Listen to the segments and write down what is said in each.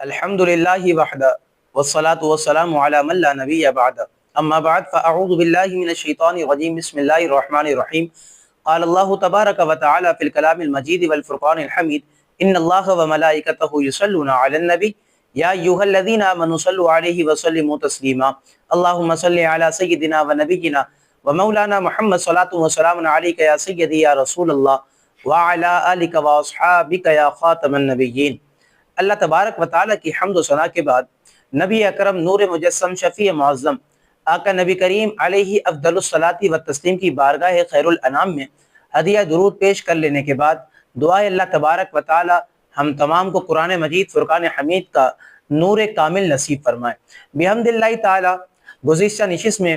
الحمد لله وحده والصلاة والسلام على من لا نبي بعده أما بعد فأعوذ بالله من الشيطان الرجيم بسم الله الرحمن الرحيم قال الله تبارك وتعالى في الكلام المجيد والفرقان الحميد إن الله وملائكته يصلون على النبي يا أيها الذين آمنوا صلوا عليه وسلموا تسليما اللهم صل على سيدنا ونبينا ومولانا محمد صلاة وسلام عليك يا سيدي يا رسول الله وعلى آلك وأصحابك يا خاتم النبيين۔ اللہ تبارک و تعالیٰ کی حمد و ثنا کے بعد نبی اکرم نور مجسم شفیع معظم آقا نبی کریم علیہ افضل الصلاۃ و تسلیم کی بارگاہ خیر الانام میں ہدیہ درود پیش کر لینے کے بعد دعائے اللہ تبارک و تعالیٰ ہم تمام کو قرآن مجید فرقان حمید کا نور کامل نصیب فرمائے۔ بحمد اللہ تعالیٰ گزشتہ نشست میں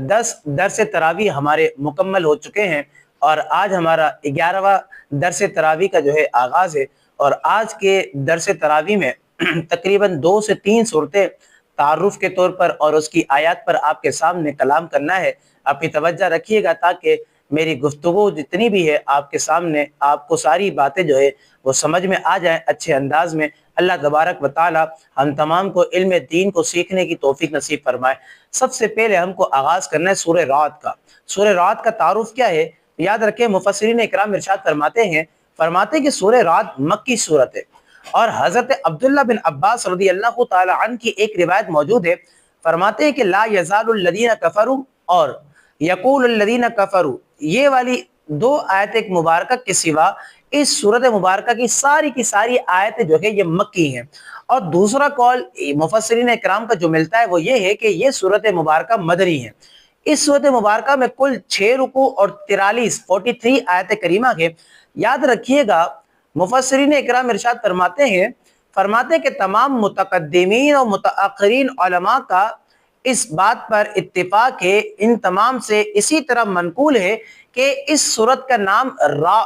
10 درس تراویح ہمارے مکمل ہو چکے ہیں اور آج ہمارا 11واں درس تراویح کا جو ہے آغاز ہے، اور آج کے درس تراویح میں تقریباً 2 سے 3 صورتیں تعارف کے طور پر اور اس کی آیات پر آپ کے سامنے کلام کرنا ہے۔ اپنی توجہ رکھیے گا تاکہ میری گفتگو جتنی بھی ہے آپ کے سامنے آپ کو ساری باتیں جو ہے وہ سمجھ میں آ جائیں اچھے انداز میں۔ اللہ تبارک و تعالی ہم تمام کو علم دین کو سیکھنے کی توفیق نصیب فرمائے۔ سب سے پہلے ہم کو آغاز کرنا ہے سورہ رعد کا۔ سورہ رعد کا تعارف کیا ہے؟ یاد رکھیں، مفسرین اکرام ارشاد فرماتے ہیں کہ سورہ رعد مکی سورت ہے، اور حضرت عبداللہ بن عباس رضی اللہ تعالی عنہ کی ایک روایت موجود ہے، فرماتے ہیں کہ لا یزال الذین کفروا اور یقول الذین کفروا، یہ والی 2 آیت مبارکہ کے سوا اس سورت مبارکہ کی ساری آیتیں جو ہے یہ مکی ہیں۔ اور دوسرا قول مفسرین اکرام کا جو ملتا ہے وہ یہ ہے کہ یہ سورت مبارکہ مدنی ہے۔ اس سورت مبارکہ میں کل 6 رکوع اور 43 آیت کریمہ ہے۔ یاد رکھیے گا، مفسرین اکرام ارشاد فرماتے ہیں کہ تمام متقدمین اور متاخرین علماء کا اس بات پر اتفاق ہے، ان تمام سے اسی طرح منقول ہے کہ اس سورت کا نام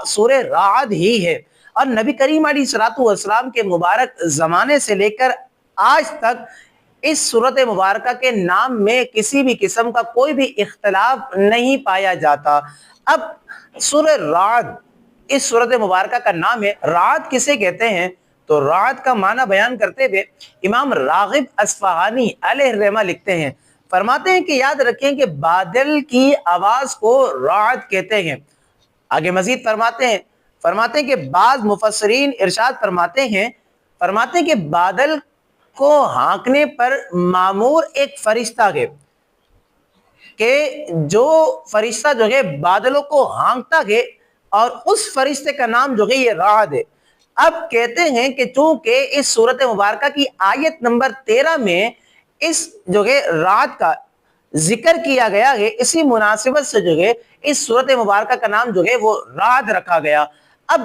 سورہ رعد ہی ہے، اور نبی کریم علیہ الصلوۃ والسلام کے مبارک زمانے سے لے کر آج تک اس سورت مبارکہ کے نام میں کسی بھی قسم کا کوئی بھی اختلاف نہیں پایا جاتا۔ اب سورہ رعد اس سورت مبارکہ کا نام ہے۔ رعد کسے کہتے ہیں؟ تو رعد کا معنی بیان کرتے ہوئے امام راغب اصفہانی علیہ الرحمہ لکھتے ہیں، فرماتے ہیں کہ یاد رکھیں کہ بادل کی آواز کو رعد کہتے ہیں۔ آگے مزید فرماتے ہیں کہ بعض مفسرین ارشاد فرماتے ہیں کہ بادل کو ہانکنے پر مامور ایک فرشتہ ہے، کہ جو فرشتہ جو ہے بادلوں کو ہانکتا ہے، اور اس فرشتے کا نام جو ہے یہ رعد ہے۔ اب کہتے ہیں کہ چونکہ اس سورت مبارکہ کی آیت نمبر 13 میں اس جو ہے رعد کا ذکر کیا گیا ہے، اسی مناسبت سے جو ہے اس سورت مبارکہ کا نام جو ہے وہ رعد رکھا گیا۔ اب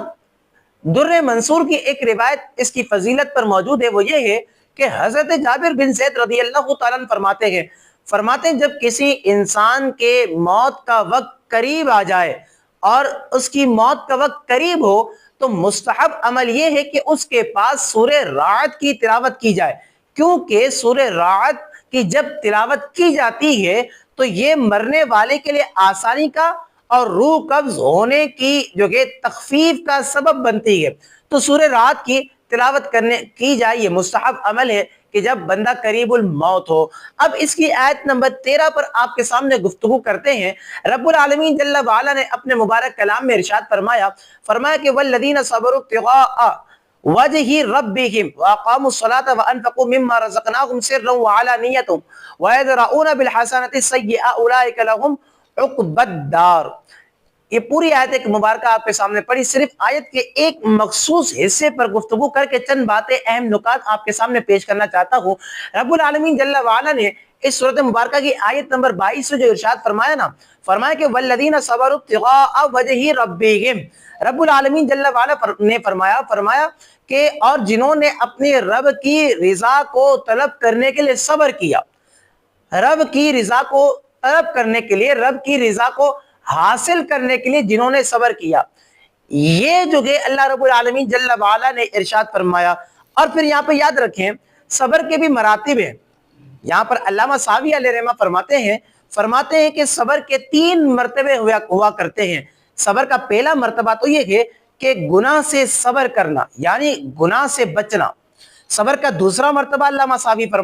در منصور کی ایک روایت اس کی فضیلت پر موجود ہے، وہ یہ ہے کہ حضرت جابر بن زید رضی اللہ تعالیٰ عنہ فرماتے ہیں جب کسی انسان کے موت کا وقت قریب آ جائے اور اس کی موت کا وقت قریب ہو تو مستحب عمل یہ ہے کہ اس کے پاس سورہ رعد کی تلاوت کی جائے، کیونکہ سورہ رعد کی جب تلاوت کی جاتی ہے تو یہ مرنے والے کے لیے آسانی کا اور روح قبض ہونے کی جو کہ تخفیف کا سبب بنتی ہے۔ تو سورہ رعد کی تلاوت کی جائے، یہ مستحب عمل ہے کہ جب بندہ قریب الموت ہو۔ اب اس کی آیت نمبر 13 پر آپ کے سامنے گفتگو کرتے ہیں۔ رب العالمین جل وعلا نے اپنے مبارک کلام میں ارشاد فرمایا کہ والذین صبروا ابتغاء وجہ ربہم واقاموا الصلاۃ وانفقوا مما رزقناہم سرا وعلانیۃ ویدرؤون بالحسنۃ السیئۃ اولئک لہم عقبی الدار۔ یہ پوری آیت مبارکہ آپ کے سامنے پڑھی، صرف آیت کے ایک مخصوص حصے پر گفتگو کر کے چند باتیں اہم نکات آپ کے سامنے پیش کرنا چاہتا ہوں۔ رب العالمین جل وعلا نے اس سورۃ مبارکہ کی آیت نمبر 22 سے جو ارشاد فرمایا کہ والذین صبروا ابتغاء وجہ ربہم، رب العالمین جل وعلا نے فرمایا کہ اور جنہوں نے اپنے رب کی رضا کو طلب کرنے کے لیے صبر کیا، رب کی رضا کو طلب کرنے کے لیے، رب کی رضا کو حاصل کرنے کے لیے جنہوں نے صبر کیا، یہ جو کہ اللہ رب العالمین جل وعلا نے ارشاد فرمایا۔ اور پھر یہاں پہ یاد رکھیں صبر کے بھی مراتب ہیں۔ یہاں پر علامہ ساوی علیہ رحمہ فرماتے ہیں کہ صبر کے 3 مرتبے ہوا کرتے ہیں۔ صبر کا پہلا مرتبہ تو یہ ہے کہ گناہ سے صبر کرنا، یعنی گناہ سے بچنا۔ صبر کا دوسرا مرتبہ علامہ صاحب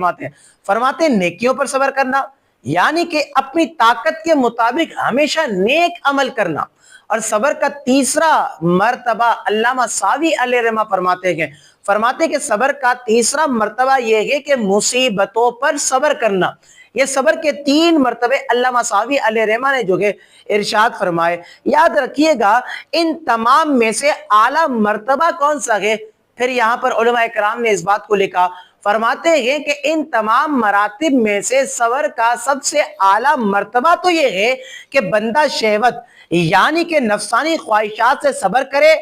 فرماتے ہیں نیکیوں پر صبر کرنا، یعنی کہ اپنی طاقت کے مطابق ہمیشہ نیک عمل کرنا۔ اور صبر کا تیسرا مرتبہ علامہ صاوی علیہ رحمہ فرماتے ہیں کہ صبر کا تیسرا مرتبہ یہ ہے کہ مصیبتوں پر صبر کرنا۔ یہ صبر کے 3 مرتبے علامہ صاوی علیہ رحمہ نے جو کہ ارشاد فرمائے۔ یاد رکھیے گا ان تمام میں سے اعلیٰ مرتبہ کون سا ہے؟ پھر یہاں پر علماء کرام نے اس بات کو لکھا، فرماتے ہیں کہ ان تمام مراتب میں سے صبر کا سب سے اعلیٰ مرتبہ تو یہ ہے کہ بندہ شہوت یعنی کہ نفسانی خواہشات سے صبر کرے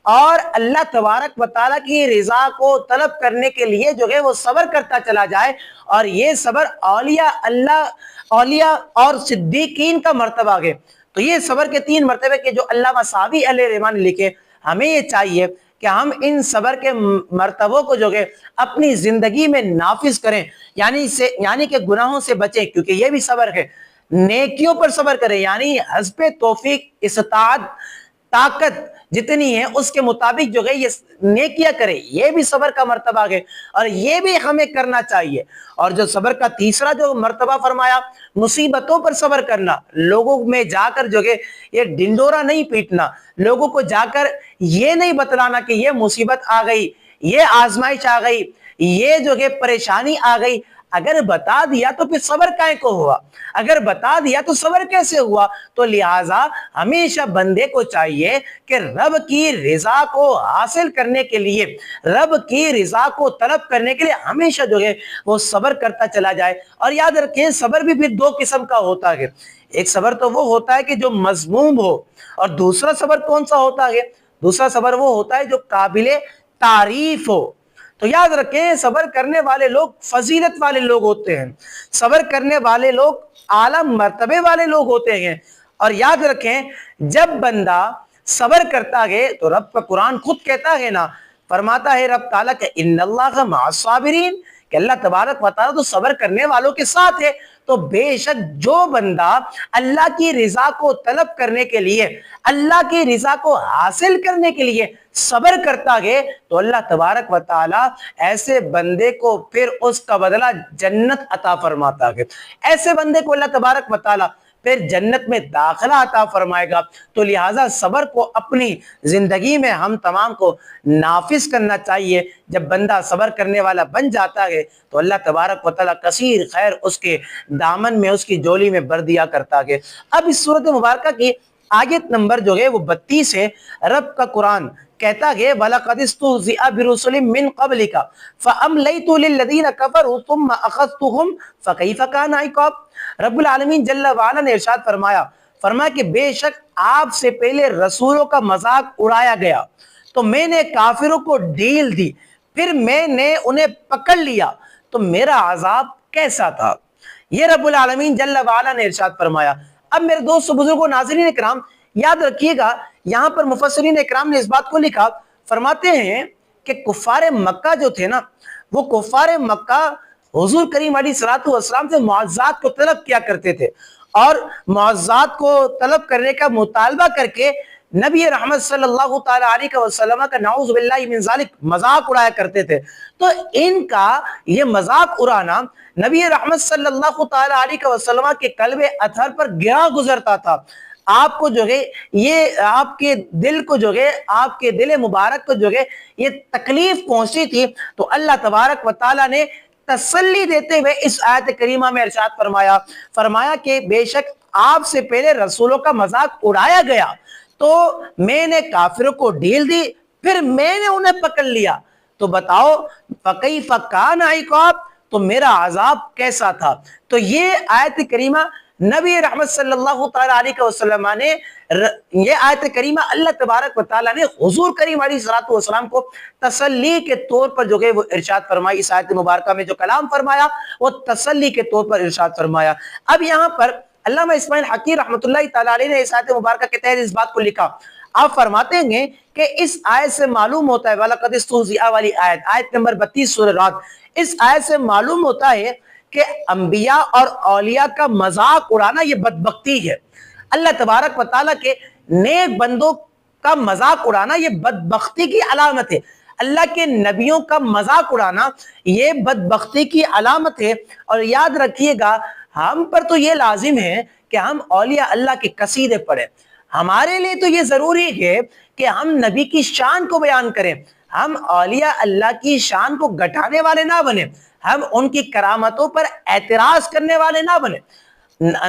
اور اللہ تبارک و تعالیٰ کی رضا کو طلب کرنے کے لیے جو ہے وہ صبر کرتا چلا جائے۔ اور یہ صبر اولیاء اور صدیقین کا مرتبہ ہے۔ تو یہ صبر کے 3 مرتبے کے جو علامہ صاوی علیہ رحمہ نے لکھے، ہمیں یہ چاہیے کہ ہم ان صبر کے مرتبوں کو جو کہ اپنی زندگی میں نافذ کریں، یعنی کہ گناہوں سے بچیں، کیونکہ یہ بھی صبر ہے۔ نیکیوں پر صبر کریں، یعنی حسب توفیق استطاعت طاقت جتنی ہے اس کے مطابق جو ہے یہ نیکیاں کرے، یہ بھی صبر کا مرتبہ ہے اور یہ بھی ہمیں کرنا چاہیے۔ اور جو صبر کا تیسرا جو مرتبہ فرمایا، مصیبتوں پر صبر کرنا، لوگوں میں جا کر جو ہے یہ ڈنڈورا نہیں پیٹنا، لوگوں کو جا کر یہ نہیں بتلانا کہ یہ مصیبت آ گئی، یہ آزمائش آ گئی، یہ جو ہے پریشانی آ گئی۔ اگر بتا دیا تو پھر صبر کائیں کو ہوا؟ اگر بتا دیا تو صبر کیسے ہوا؟ تو لہٰذا ہمیشہ بندے کو چاہیے کہ رب کی رضا کو حاصل کرنے کے لیے، رب کی رضا کو طلب کرنے کے لیے ہمیشہ جو ہے وہ صبر کرتا چلا جائے۔ اور یاد رکھیں صبر بھی پھر 2 قسم کا ہوتا ہے۔ ایک صبر تو وہ ہوتا ہے کہ جو مذموم ہو، اور دوسرا صبر کون سا ہوتا ہے؟ دوسرا صبر وہ ہوتا ہے جو قابل تعریف ہو۔ تو یاد رکھیں صبر کرنے والے لوگ فضیلت والے لوگ ہوتے ہیں، صبر کرنے والے لوگ اعلیٰ مرتبے والے لوگ ہوتے ہیں۔ اور یاد رکھیں جب بندہ صبر کرتا ہے تو رب کا قرآن خود کہتا ہے نا، فرماتا ہے رب تعالیٰ کہ ان اللہ مع الصابرین، کہ اللہ تبارک و تعالیٰ تو صبر کرنے والوں کے ساتھ ہے۔ تو بے شک جو بندہ اللہ کی رضا کو طلب کرنے کے لیے، اللہ کی رضا کو حاصل کرنے کے لیے صبر کرتا ہے تو اللہ تبارک و تعالیٰ ایسے بندے کو پھر اس کا بدلہ جنت عطا فرماتا ہے۔ ایسے بندے کو اللہ تبارک و تعالیٰ پھر جنت میں داخلہ عطا فرمائے گا۔ تو لہٰذا صبر کو اپنی زندگی میں ہم تمام کو نافذ کرنا چاہیے۔ جب بندہ صبر کرنے والا بن جاتا ہے تو اللہ تبارک و تعالیٰ کثیر خیر اس کے دامن میں، اس کی جولی میں بھر دیا کرتا ہے۔ اب اس سورۃ مبارکہ کی آیت نمبر جو ہے وہ 32 ہے۔ رب کا قرآن کہتا ہے وَلَقَدِ اسْتُهْزِئَ بِرُسُلٍ مِّن قَبْلِكَ فَأَمْلَيْتُ لِلَّذِينَ كَفَرُوا ثُمَّ أَخَذْتُهُمْ فَكَيْفَ كَانَ عِقَابِ۔ رب العالمین جل وعلا نے ارشاد فرمایا کہ بے شک آپ سے پہلے رسولوں کا مذاق اڑایا گیا تو میں نے کافروں کو ڈھیل دی، پھر میں نے انہیں پکڑ لیا تو میرا عذاب کیسا تھا۔ یہ رب العالمین جل وعلا نے ارشاد فرمایا۔ اب میرے دوست بزرگوں ناظرین اکرام یاد رکھیے گا، یہاں پر مفسرین اکرام نے اس بات کو لکھا، فرماتے ہیں کہ کفار مکہ جو تھے نا، وہ کفار مکہ حضور کریم علیہ الصلوۃ والسلام سے معجزات کو طلب کیا کرتے تھے، اور معجزات کو طلب کرنے کا مطالبہ کر کے نبی رحمت صلی اللہ تعالی علیہ وسلم کا نعوذ باللہ من ذالک مذاق اڑایا کرتے تھے۔ تو ان کا یہ مذاق اڑانا نبی رحمت صلی اللہ تعالی علیہ وسلم کے قلب اطہر پر گرا گزرتا تھا۔ آپ کو جو ہے یہ آپ کے دل کو جو ہے، آپ کے دل مبارک کو جو ہے یہ تکلیف پہنچی تھی۔ تو اللہ تبارک و تعالی نے تسلی دیتے ہوئے اس آیت کریمہ میں ارشاد فرمایا کہ بے شک آپ سے پہلے رسولوں کا مذاق اڑایا گیا تو میں نے کافروں کو ڈھیل دی، پھر میں نے انہیں پکڑ لیا۔ تو بتاؤ فَكَيْفَ كَانَ عِقَابِ، تو میرا عذاب کیسا تھا۔ تو یہ آیت کریمہ نبی رحمت صلی اللہ تعالی علیہ وسلم نے، یہ آیت کریمہ اللہ تبارک و تعالی نے حضور کریم علیہ الصلوۃ والسلام کو تسلی کے طور پر جو ہے وہ ارشاد فرمائی۔ اس آیت مبارکہ میں جو کلام فرمایا وہ تسلی کے طور پر ارشاد فرمایا۔ اب یہاں پر علامہ اسماعیل حقی رحمۃ اللہ تعالی علیہ نے اس آیت مبارکہ کے تحت اس بات کو لکھا۔ آپ فرماتے ہیں کہ اس آیت سے معلوم ہوتا ہے وَلَقَدِ اسْتُهْزِئَ والی آیت نمبر 32 سورہ رعد، اس آیت سے معلوم ہوتا ہے کہ انبیاء اور اولیاء کا مذاق اڑانا یہ بدبختی ہے۔ اللہ تبارک و تعالیٰ کے نیک بندوں کا مذاق اڑانا یہ بدبختی کی علامت ہے۔ اللہ کے نبیوں کا مذاق اڑانا یہ بدبختی کی علامت ہے۔ اور یاد رکھیے گا ہم پر تو یہ لازم ہے کہ ہم اولیاء اللہ کے قصیدے پڑھیں، ہمارے لیے تو یہ ضروری ہے کہ ہم نبی کی شان کو بیان کریں، ہم اولیاء اللہ کی شان کو گھٹانے والے نہ بنیں، ہم ان کی کرامتوں پر اعتراض کرنے والے نہ بنیں،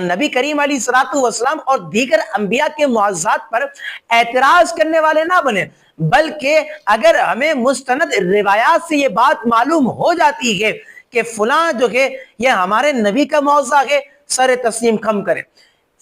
نبی کریم علیہ الصلوۃ والسلام اور دیگر انبیاء کے معجزات پر اعتراض کرنے والے نہ بنیں، بلکہ اگر ہمیں مستند روایات سے یہ بات معلوم ہو جاتی ہے کہ فلاں جو ہے یہ ہمارے نبی کا معجزہ ہے، سر تسلیم خم کریں،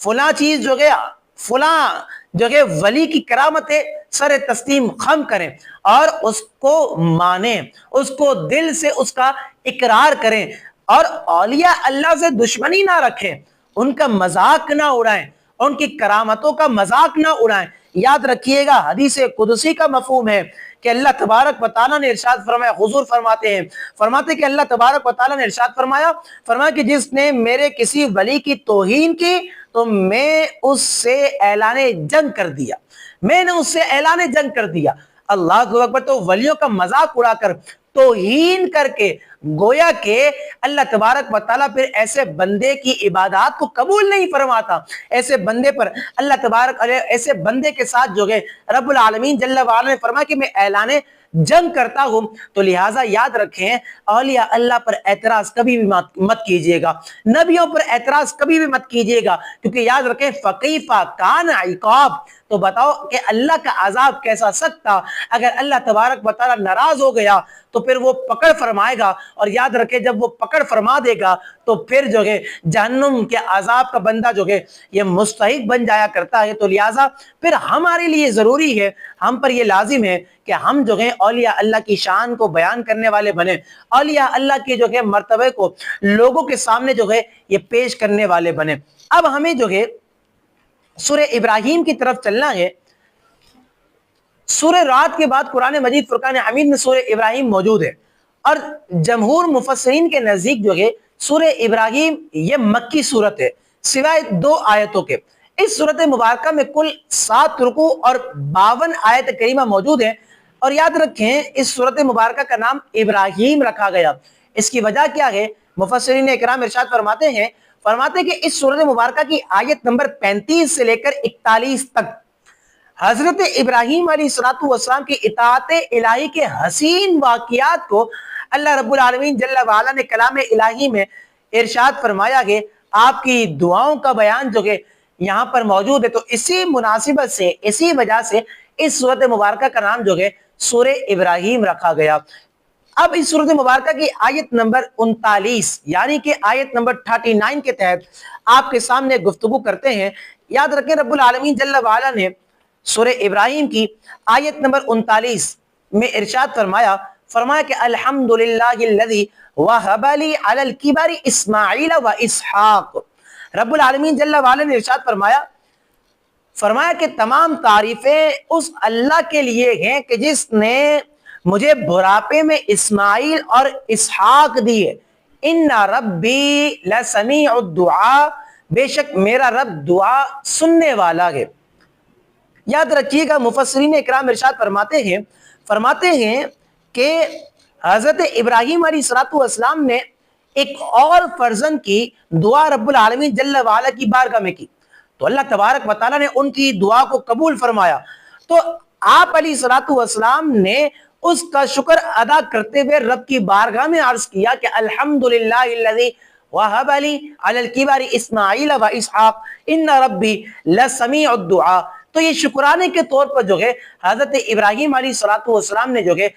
فلاں چیز جو ہے فلاں جو ہے ولی کی کرامت ہے، سر تسلیم خم کریں اور اس کو مانیں، اس کو دل سے اس کا اقرار کریں، اور اولیاء اللہ سے دشمنی نہ رکھیں، ان کا مذاق نہ اڑائیں، ان کی کرامتوں کا مذاق نہ اڑائیں۔ یاد رکھیے گا حدیث قدسی کا مفہوم ہے کہ اللہ تبارک و تعالیٰ نے ارشاد فرمایا، حضور فرماتے کہ اللہ تبارک و تعالیٰ نے ارشاد فرمایا کہ جس نے میرے کسی ولی کی توہین کی تو میں اس سے اعلان جنگ کر دیا، میں نے اس سے اعلان جنگ کر دیا۔ اللہ اکبر! تو ولیوں کا مذاق اڑا کر، توہین کر کے، گویا کہ اللہ تبارک و تعالیٰ پھر ایسے بندے کی عبادات کو قبول نہیں فرماتا، ایسے بندے پر اللہ تبارک ایسے بندے کے ساتھ جو ہے رب العالمین جل وعلا نے فرمایا کہ میں اعلان جنگ کرتا ہوں۔ تو لہٰذا یاد رکھیں اولیاء اللہ پر اعتراض کبھی بھی مت کیجیے گا، نبیوں پر اعتراض کبھی بھی مت کیجیے گا، کیونکہ یاد رکھیں فَكَيْفَ كَانَ عِقَابِ، تو بتاؤ کہ اللہ کا عذاب کیسا سخت تھا۔ اگر اللہ تبارک و تعالیٰ ناراض ہو گیا تو پھر وہ پکڑ فرمائے گا، اور یاد رکھیں جب وہ پکڑ فرما دے گا تو پھر جو ہے جہنم کے عذاب کا بندہ جو ہے یہ مستحق بن جایا کرتا ہے۔ تو لہٰذا پھر ہمارے لیے ضروری ہے، ہم پر یہ لازم ہے کہ ہم جو ہے اولیاء اللہ کی شان کو بیان کرنے والے بنے، اولیاء اللہ کے جو ہے مرتبے کو لوگوں کے سامنے جو ہے یہ پیش کرنے والے بنے۔ اب ہمیں جو ہے سورہ ابراہیم کی طرف چلنا ہے۔ سورہ رعد کے بعد قرآن مجید فرقان حمید میں سورہ ابراہیم موجود ہے، اور جمہور مفسرین کے نزدیک جو ہے سورہ ابراہیم یہ مکی صورت ہے سوائے 2 آیتوں کے۔ اس صورت مبارکہ میں کل 7 رکوع اور 52 آیت کریمہ موجود ہیں، اور یاد رکھیں اس صورت مبارکہ کا نام ابراہیم رکھا گیا۔ اس کی وجہ کیا ہے؟ مفسرین اکرام ارشاد فرماتے ہیں کہ اس صورت مبارکہ کی آیت نمبر 35 سے لے کر 41 تک حضرت ابراہیم علیہ السلام کی اطاعت الہی کے حسین واقعات کو اللہ رب العالمین جل وعلا نے کلام الہی میں ارشاد فرمایا کہ آپ کی دعاؤں کا بیان جو ہے یہاں پر موجود ہے۔ تو اسی مناسبت سے، اسی وجہ سے اس صورت مبارکہ کا نام جو ہے سورہ ابراہیم رکھا گیا۔ اب اس صورت مبارکہ کی آیت نمبر 39 یعنی کہ آیت نمبر 39 کے تحت آپ کے سامنے گفتگو کرتے ہیں۔ یاد رکھیں رب العالمین جل وعلا نے سورہ ابراہیم کی آیت نمبر 39 میں ارشاد فرمایا کہ الحمدللہ الذی وہب لی علی الکبر اسماعیل و اسحاق۔ رب العالمین جل وعلا نے ارشاد فرمایا کہ تمام تعریفیں اس اللہ کے لیے ہیں کہ جس نے مجھے بڑھاپے میں اسماعیل اور اسحاق دیے۔ ان ربی لسمیع الدعاء، بے شک میرا رب دعا سننے والا ہے۔ یاد رکھیے گا مفسرین اکرام ارشاد فرماتے ہیں کہ حضرت ابراہیم علیہ السلام نے ایک اور فرزند کی دعا رب العالمین جل وعلا کی بارگاہ میں کی، تو اللہ تبارک و تعالیٰ نے ان کی دعا کو قبول فرمایا۔ تو آپ علیہ السلام نے اس کا شکر ادا کرتے ہوئے رب کی بارگاہ میں عرض کیا کہ الحمدللہ الذی وہب لی علی الکبر اسماعیل و اسحاق ان ربی لسمیع الدعاء۔ تو یہ شکرانے کے طور پر جو ہے حضرت ابراہیم علیہ السلام نے جو ہے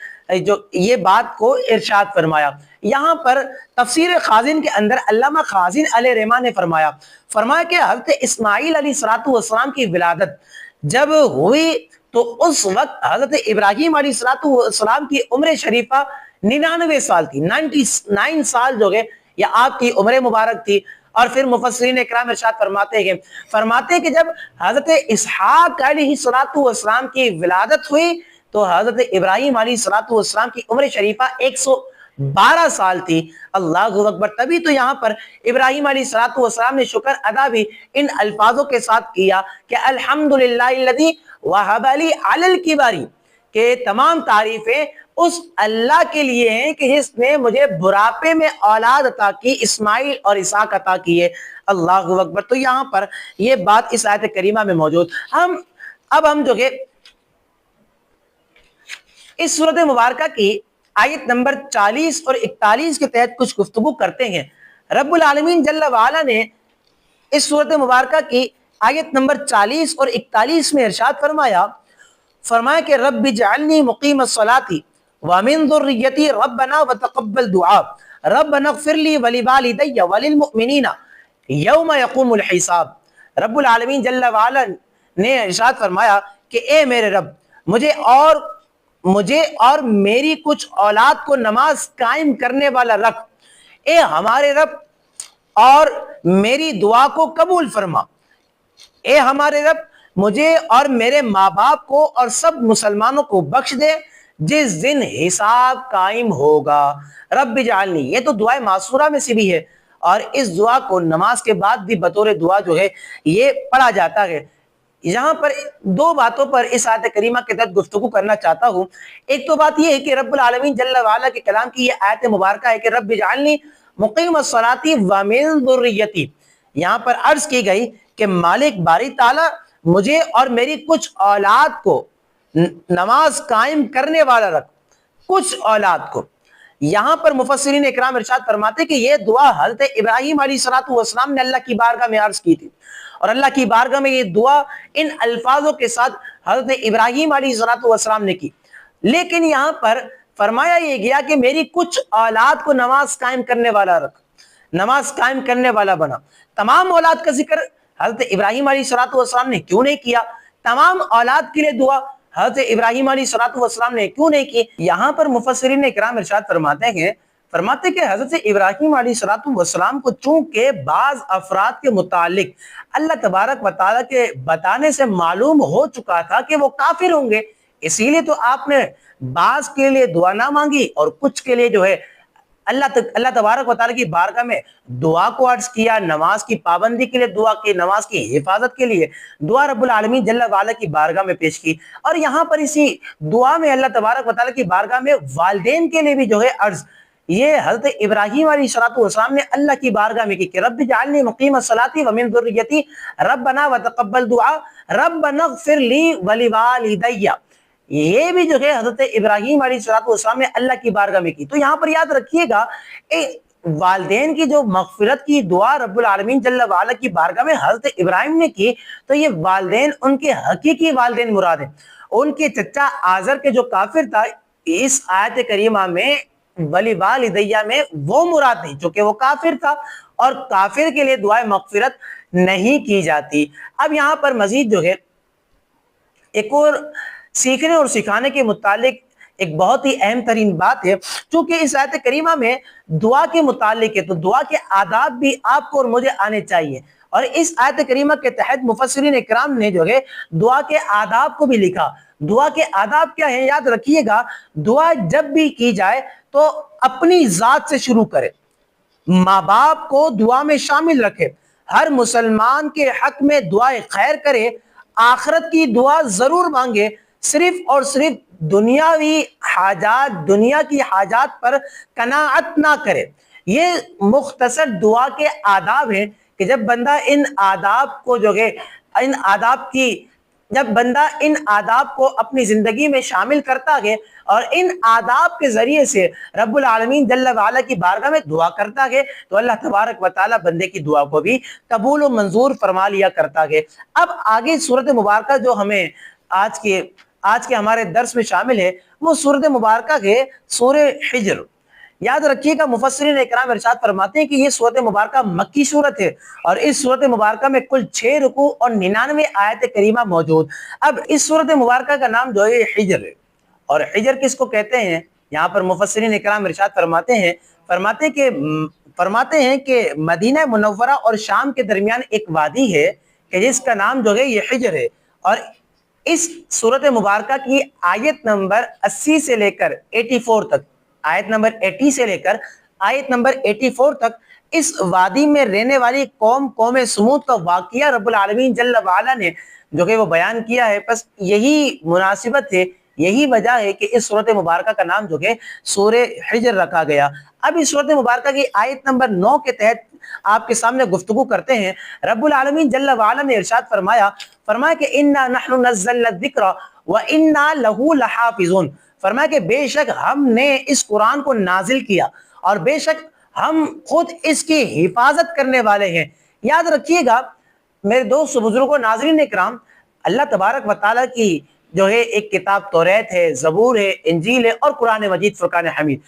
یہ بات کو ارشاد فرمایا۔ یہاں پر تفسیر خازن کے اندر علامہ خازن علیہ رحمہ نے فرمایا کہ حضرت اسماعیل علیہ السلام کی ولادت جب ہوئی تو اس وقت حضرت ابراہیم علیہ السلام کی عمر شریفہ 99 سال تھی، 99 سال جو ہے یہ آپ کی عمر مبارک تھی۔ اور پھر مفسرین اکرام ارشاد فرماتے ہیں کہ جب حضرت اسحاق علیہ السلام کی ولادت ہوئی تو حضرت ابراہیم علیہ السلام کی عمر شریفہ 112 سال تھی۔ اللہ اکبر! تبھی تو یہاں پر ابراہیم علیہ السلام نے شکر ادا بھی ان الفاظوں کے ساتھ کیا کہ الحمدللہ الذی وہب لی علی الکبر، کہ تمام تعریفیں اس اللہ کے لیے ہیں کہ جس نے مجھے بڑھاپے میں اولاد عطا کی، اسماعیل اور اسحاق عطا کیے۔ اللہ اکبر۔ تو یہاں پر یہ بات اس آیت کریمہ میں موجود۔ اب ہم جو کہ اس سورت مبارکہ کی آیت نمبر 40 اور 41 کے تحت کچھ گفتگو کرتے ہیں۔ رب العالمین جل وعلا نے اس سورت مبارکہ کی آیت نمبر 40 اور 41 میں ارشاد فرمایا کہ رب اجعلنی مقیم الصلاۃ ومن ذریتی ربنا وتقبل دعاء ربنا اغفر لی ولوالدی وللمؤمنین یوم یقوم الحساب۔ رب العالمین جل وعلا نے ارشاد فرمایا کہ اے میرے رب، مجھے اور میری کچھ اولاد کو نماز قائم کرنے والا رکھ۔ اے ہمارے رب، اور میری دعا کو قبول فرما۔ اے ہمارے رب، مجھے اور میرے ماں باپ کو اور سب مسلمانوں کو بخش دے جس دن حساب قائم ہوگا۔ رب اجعلنی، یہ تو دعائے معصورہ میں سے بھی ہے، اور اس دعا کو نماز کے بعد بھی بطور دعا جو ہے یہ پڑھا جاتا ہے۔ یہاں پر دو باتوں پر اس آیت کریمہ کے تحت گفتگو کرنا چاہتا ہوں۔ ایک تو بات یہ ہے کہ رب العالمین جل وعلا کے کلام کی یہ آیت مبارکہ ہے کہ رب اجعلنی مقیم الصلاۃ ومن ذریتی۔ یہاں پر عرض کی گئی کہ مالک باری تعالیٰ مجھے اور میری کچھ اولاد کو نماز قائم کرنے والا رکھ، کچھ اولاد کو۔ یہاں پر مفسرین اکرام ارشاد فرماتے کہ یہ دعا حضرت ابراہیم علیہ السلام نے اللہ کی بارگاہ میں عرض کی تھی، اور اللہ کی بارگاہ میں یہ دعا ان الفاظوں کے ساتھ حضرت ابراہیم علیہ السلام نے کی۔ لیکن یہاں پر فرمایا یہ گیا کہ میری کچھ اولاد کو نماز قائم کرنے والا رکھ، نماز قائم کرنے والا بنا۔ تمام اولاد کا ذکر حضرت ابراہیم علیہ السلام نے کیوں نہیں کیا؟ تمام اولاد کے لیے دعا حضرت ابراہیم علیہ السلام نے کیوں نہیں کی؟ یہاں پر مفسرین اکرام ارشاد فرماتے کہ حضرت ابراہیم علیہ السلام کو چونکہ بعض افراد کے متعلق اللہ تبارک و تعالیٰ کے بتانے سے معلوم ہو چکا تھا کہ وہ کافر ہوں گے، اسی لیے تو آپ نے بعض کے لیے دعا نہ مانگی اور کچھ کے لیے جو ہے اللہ تبارک و تعالیٰ کی بارگاہ میں دعا کو عرض کیا، نماز کی پابندی کے لیے دعا کی، نماز کی حفاظت کے لیے دعا رب العالمین جل وعلا کی بارگاہ میں پیش کی۔ اور یہاں پر اسی دعا میں اللہ تبارک و تعالیٰ کی بارگاہ میں والدین کے لیے بھی جو ہے عرض یہ حضرت ابراہیم علیہ السلام نے اللہ کی بارگاہ میں کی کہ رب اجعلنی مقیم الصلاۃ ومن ذریتی ربنا وتقبل دعاء ربنا اغفر لی ولوالدی۔ یہ بھی جو ہے حضرت ابراہیم علیہ السلام نے اللہ کی بارگاہ میں کی۔ تو یہاں پر یاد رکھیے گا والدین کی جو مغفرت کی دعا رب العالمین جل وعلا کی بارگاہ میں حضرت ابراہیم نے کی، تو یہ والدین ان کے حقیقی والدین مراد ہیں۔ ان کے چچا آزر کے جو کافر تھا، اس آیت کریمہ میں ولی والدیہ میں وہ مراد نہیں، چونکہ وہ کافر تھا اور کافر کے لیے دعائے مغفرت نہیں کی جاتی۔ اب یہاں پر مزید جو ہے ایک اور سیکھنے اور سکھانے کے متعلق ایک بہت ہی اہم ترین بات ہے، چونکہ اس آیت کریمہ میں دعا کے متعلق ہے تو دعا کے آداب بھی آپ کو اور مجھے آنے چاہیے، اور اس آیت کریمہ کے تحت مفسرین اکرام نے جو ہے دعا کے آداب کو بھی لکھا۔ دعا کے آداب کیا ہیں؟ یاد رکھیے گا، دعا جب بھی کی جائے تو اپنی ذات سے شروع کرے، ماں باپ کو دعا میں شامل رکھے، ہر مسلمان کے حق میں دعائے خیر کرے، آخرت کی دعا ضرور مانگے، صرف اور صرف دنیاوی حاجات، دنیا کی حاجات پر قناعت نہ کرے۔ یہ مختصر دعا کے آداب ہیں کہ جب بندہ ان آداب کو جو ہے جب بندہ ان آداب کو اپنی زندگی میں شامل کرتا ہے اور ان آداب کے ذریعے سے رب العالمین جل وعلا کی بارگاہ میں دعا کرتا ہے تو اللہ تبارک و تعالیٰ بندے کی دعا کو بھی قبول و منظور فرما لیا کرتا ہے۔ اب آگے سورت مبارکہ جو ہمیں آج کے ہمارے درس میں شامل ہے وہ سورت مبارکہ ہے سورہ حجر۔ یاد رکھیے گا، مفسرین اکرام ارشاد فرماتے ہیں کہ یہ سورت مبارکہ مکی سورت ہے، اور اس سورت مبارکہ میں کل 6 رکوع اور 99 آیت کریمہ موجود۔ اب اس سورت مبارکہ کا نام جو ہے حجر ہے، اور حجر کس کو کہتے ہیں؟ یہاں پر مفسرین اکرام ارشاد فرماتے ہیں کہ مدینہ منورہ اور شام کے درمیان ایک وادی ہے کہ جس کا نام جو ہے یہ حجر ہے، اور اس سورت مبارکہ کی آیت نمبر 80 سے لے کر 84 تک، آیت نمبر 80 سے لے کر آیت نمبر 84 تک اس وادی میں رہنے والی قوم سمود کا واقعہ رب العالمین جل وعلا نے جو کہ وہ بیان کیا ہے۔ بس یہی مناسبت ہے، یہی وجہ ہے کہ اس صورت مبارکہ کا نام جو ہے سورہ حجر رکھا گیا۔ اب اس صورت مبارکہ کی آیت نمبر 9 کے تحت آپ کے سامنے گفتگو کرتے ہیں۔ رب العالمین جل وعلا نے ارشاد فرمایا کہ انا نحن نزلنا الذکر وانا له لحافظون، فرمایا کہ بے شک ہم نے اس قرآن کو نازل کیا اور بے شک ہم خود اس کی حفاظت کرنے والے ہیں۔ یاد رکھیے گا میرے دوست بزرگوں ناظرین اکرام، اللہ تبارک و تعالیٰ کی جو ہے ایک کتاب توریت ہے، زبور ہے، انجیل ہے اور قرآن مجید فرقان حمید،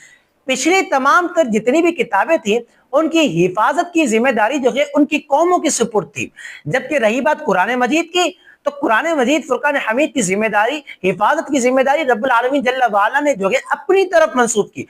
پچھلی تمام تر جتنی بھی کتابیں تھیں ان کی حفاظت کی ذمہ داری جو ہے ان کی قوموں کی سپرد تھی۔ جبکہ رہی بات قرآن مجید کی تو قرآن مجید فرقان حمید کی ذمہ داری، حفاظت کی ذمہ داری رب العالمین جل وعلا نے جو ہے اپنی طرف منسوخ کی۔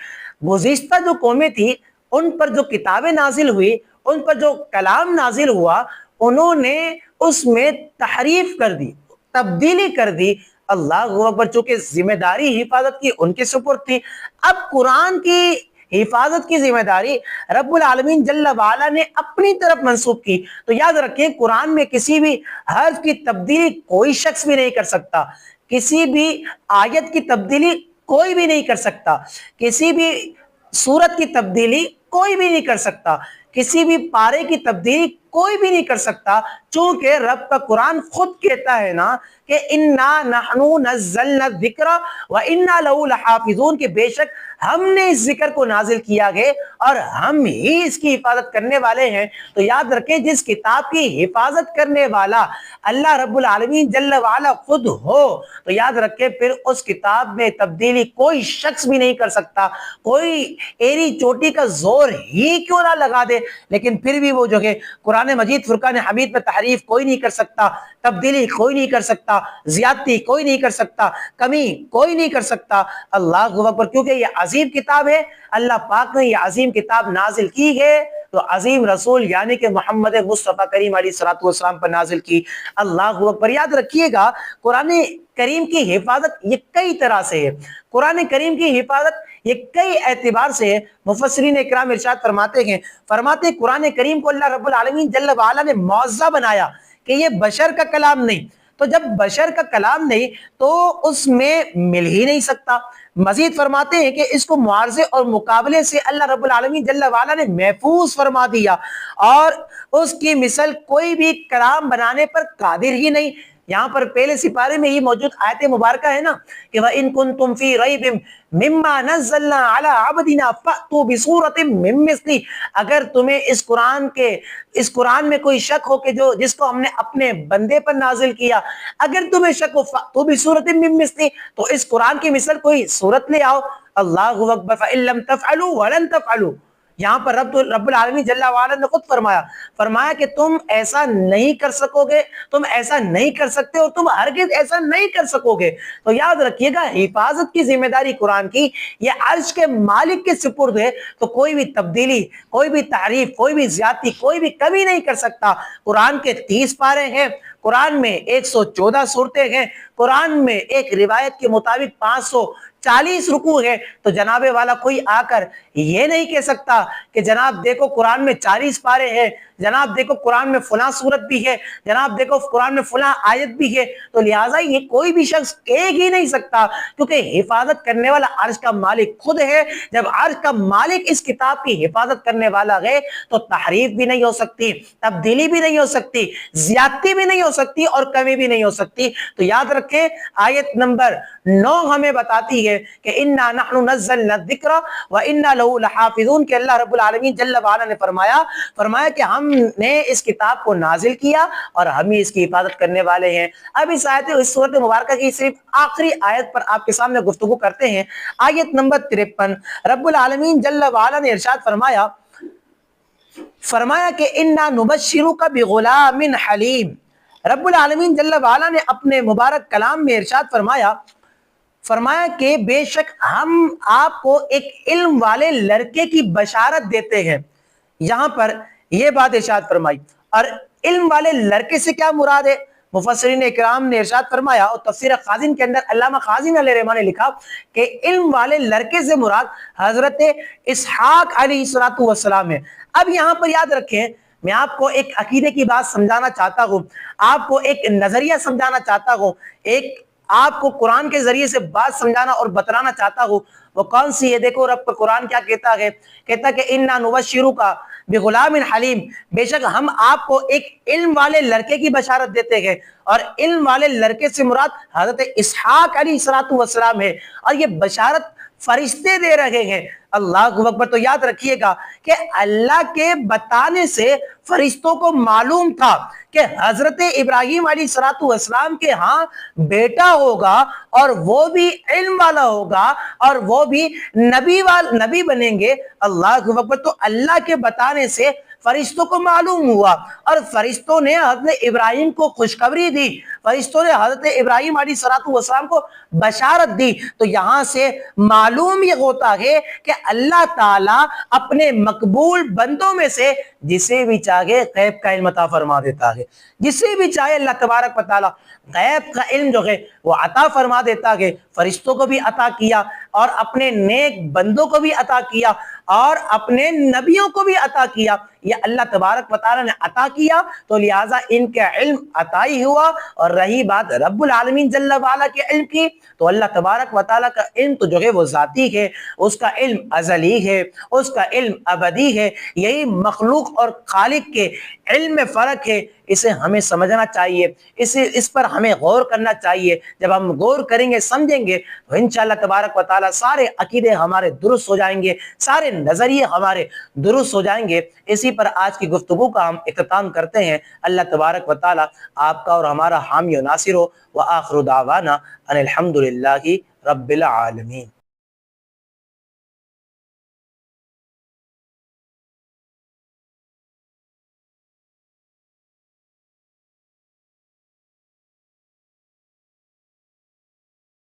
گزشتہ جو قومیں تھیں ان پر جو کتابیں نازل ہوئی، ان پر جو کلام نازل ہوا، انہوں نے اس میں تحریف کر دی، تبدیلی کر دی۔ اللہ اکبر، چونکہ ذمہ داری حفاظت کی ان کے سپرد تھی، اب قرآن کی حفاظت کی ذمہ داری رب العالمین جل وعلا نے اپنی طرف منسوخ کی۔ تو یاد رکھیں قرآن میں کسی بھی حرف کی تبدیلی کوئی شخص بھی نہیں کر سکتا، کسی بھی آیت کی تبدیلی کوئی بھی نہیں کر سکتا، کسی بھی سورت کی تبدیلی کوئی بھی نہیں کر سکتا، کسی بھی پارے کی تبدیلی کوئی بھی نہیں کر سکتا، چونکہ رب کا قرآن خود کہتا ہے نا کہ انا نحن نزلنا الذکر وانا لہ لحافظون، کہ بے شک ہم نے اس ذکر کو نازل کیا ہے اور ہم ہی اس کی حفاظت کرنے والے ہیں۔ تو یاد رکھیں جس کتاب کی حفاظت کرنے والا اللہ رب العالمین جل وعلا خود ہو تو یاد رکھیں پھر اس کتاب میں تبدیلی کوئی شخص بھی نہیں کر سکتا، کوئی ایری چوٹی کا زور ہی کیوں نہ لگا دے، لیکن پھر بھی وہ جو ہے قرآن مجید فرقان حمید میں تحریف کوئی نہیں کر سکتا، تبدیلی کوئی نہیں کر سکتا، زیادتی کوئی نہیں کر سکتا، کمی کوئی نہیں کر سکتا۔ اللہ اکبر، کیونکہ یہ عظیم کتاب ہے، اللہ پاک نے یہ عظیم کتاب نازل کی ہے تو عظیم رسول یعنی کہ محمد مصطفیٰ کریم علیہ الصلوۃ والسلام پر نازل کی۔ اللہ اکبر، یاد رکھیے گا قرآن کریم کی حفاظت یہ کئی طرح سے ہے، قرآن کریم کی حفاظت یہ کئی اعتبار سے ہے۔ مفسرین اکرام ارشاد فرماتے ہیں قرآن کریم کو اللہ رب العالمین جل وعلا نے معزز بنایا کہ یہ بشر کا کلام نہیں، تو جب بشر کا کلام نہیں تو اس میں مل ہی نہیں سکتا۔ مزید فرماتے ہیں کہ اس کو معارضے اور مقابلے سے اللہ رب العالمین جل وعلا نے محفوظ فرما دیا اور اس کی مثل کوئی بھی کلام بنانے پر قادر ہی نہیں۔ یہاں پر پہلے سپارے میں ہی موجود آیت مبارکہ ہے نا کہ وَإِن كُنتُمْ فِي رَيْبٍ مِّمَّا نَزَّلْنَا عَلَىٰ عَبْدِنَا فَأْتُوا بِسُورَةٍ مِّن مِّثْلِهِ، اگر تمہیں اس قرآن میں کوئی شک ہو کہ جس کو ہم نے اپنے بندے پر نازل کیا، اگر تمہیں شک ہو فَأْتُوا بِسُورَةٍ مِّن مِّثْلِهِ تو اس قرآن کی مثل کوئی سورت لے آؤ۔ اللہ اکبر، فَإِن لَّمْ تَفْعَلُوا وَلَن تَفْعَلُوا، یہاں پر رب العالمین جل وعلا نے خود فرمایا کہ تم ایسا نہیں کر سکو گے، تم ایسا نہیں کر سکتے اور تم ہرگز ایسا نہیں کر سکو گے۔ تو یاد رکھیے گا حفاظت کی ذمہ داری قرآن کی یہ عرش کے مالک کے سپرد ہے، تو کوئی بھی تبدیلی، کوئی بھی تعریف، کوئی بھی زیادتی، کوئی بھی کمی نہیں کر سکتا۔ قرآن کے 30 پارے ہیں، قرآن میں 114 سورتیں ہیں، قرآن میں ایک روایت کے مطابق 540 رکوع ہے، تو جناب والا کوئی آ کر یہ نہیں کہہ سکتا کہ جناب دیکھو قرآن میں 40 پارے ہیں، جناب دیکھو قرآن میں فلاں سورت بھی ہے، جناب دیکھو قرآن میں فلاں آیت بھی ہے، تو لہٰذا یہ کوئی بھی شخص کہہ ہی نہیں سکتا، کیونکہ حفاظت کرنے والا عرش کا مالک خود ہے۔ جب عرش کا مالک اس کتاب کی حفاظت کرنے والا ہے تو تحریف بھی نہیں ہو سکتی، تبدیلی بھی نہیں ہو سکتی، زیادتی بھی نہیں ہو سکتی اور کمی بھی نہیں ہو سکتی۔ تو یاد رکھیں آیت نمبر 9 ہمیں بتاتی ہے کہ انا نحن نزلنا الذکر وانا لہ لحافظون، کہ اللہ رب العالمین جل وعلا نے فرمایا کہ ہم نے اس کتاب کو نازل کیا اور ہم ہی اس کی حفاظت کرنے والے ہیں۔ اب اس سورۃ مبارکہ کی صرف آخری آیت پر آپ کے سامنے گفتگو کرتے ہیں۔ آیت نمبر 53 رب العالمین جل وعلا نے ارشاد فرمایا کہ انا نبشرک بغلام حلیم، رب العالمین جل وعلا نے اپنے مبارک کلام میں ارشاد فرمایا کہ بے شک ہم آپ کو ایک علم والے لڑکے کی بشارت دیتے ہیں۔ یہاں پر یہ بات ارشاد فرمائی، اور علم والے لڑکے سے کیا مراد ہے؟ مفسرین اکرام نے ارشاد فرمایا، اور تفسیر خازن کے اندر علامہ خازن علیہ رحمہ نے لکھا کہ علم والے لڑکے سے مراد حضرت اسحاق علیہ السلام ہے۔ اب یہاں پر یاد رکھیں، میں آپ کو ایک عقیدے کی بات سمجھانا چاہتا ہوں، آپ کو ایک نظریہ سمجھانا چاہتا ہوں، ایک آپ کو قرآن کے ذریعے سے بات سمجھانا اور بتلانا چاہتا ہوں وہ کون سی ہے؟ دیکھو رب کا قرآن کیا کہتا ہے، کہتا ہے کہ اِنَّا نُبَشِّرُكَ بِغُلَامٍ حلیم، بے شک ہم آپ کو ایک علم والے لڑکے کی بشارت دیتے ہیں، اور علم والے لڑکے سے مراد حضرت اسحاق علیہ السلام ہے، اور یہ بشارت فرشتے دے رہے ہیں۔ اللہ اکبر۔ تو یاد رکھیے گا کہ اللہ کے بتانے سے فرشتوں کو معلوم تھا کہ حضرت ابراہیم علیہ السلام کے ہاں بیٹا ہوگا، اور وہ بھی علم والا ہوگا، اور وہ بھی نبی بنیں گے۔ اللہ اکبر۔ تو اللہ کے بتانے سے فرشتوں کو معلوم ہوا، اور فرشتوں نے حضرت ابراہیم کو خوشخبری دی، فرشتوں نے حضرت ابراہیم علیہ السلام کو بشارت دی۔ تو یہاں سے معلوم یہ ہوتا ہے کہ اللہ تعالیٰ اپنے مقبول بندوں میں سے جسے بھی چاہے غیب کا علم عطا فرما دیتا ہے، جسے بھی چاہے اللہ تبارک و تعالیٰ غیب کا علم جو ہے وہ عطا فرما دیتا ہے۔ فرشتوں کو بھی عطا کیا، اور اپنے نیک بندوں کو بھی عطا کیا، اور اپنے نبیوں کو بھی عطا کیا۔ یہ اللہ تبارک و تعالیٰ نے عطا کیا، تو لہٰذا ان کے علم عطا ہی ہوا۔ اور رہی بات رب العالمین جل وعلا کے علم کی، تو اللہ تبارک و تعالیٰ کا علم تو جو ہے وہ ذاتی ہے، اس کا علم ازلی ہے، اس کا علم ابدی ہے۔ یہی مخلوق اور خالق کے علم میں فرق ہے، اسے ہمیں سمجھنا چاہیے، اس پر ہمیں غور کرنا چاہیے۔ جب ہم غور کریں گے، سمجھیں گے، تو انشاءاللہ تبارک و تعالیٰ سارے عقیدے ہمارے درست ہو جائیں گے، سارے نظریے ہمارے درست ہو جائیں گے۔ اسی پر آج کی گفتگو کا ہم اختتام کرتے ہیں۔ اللہ تبارک و تعالیٰ آپ کا اور ہمارا حامی و ناصر ہو۔ وآخر دعوانا ان الحمد للہ رب العالمین۔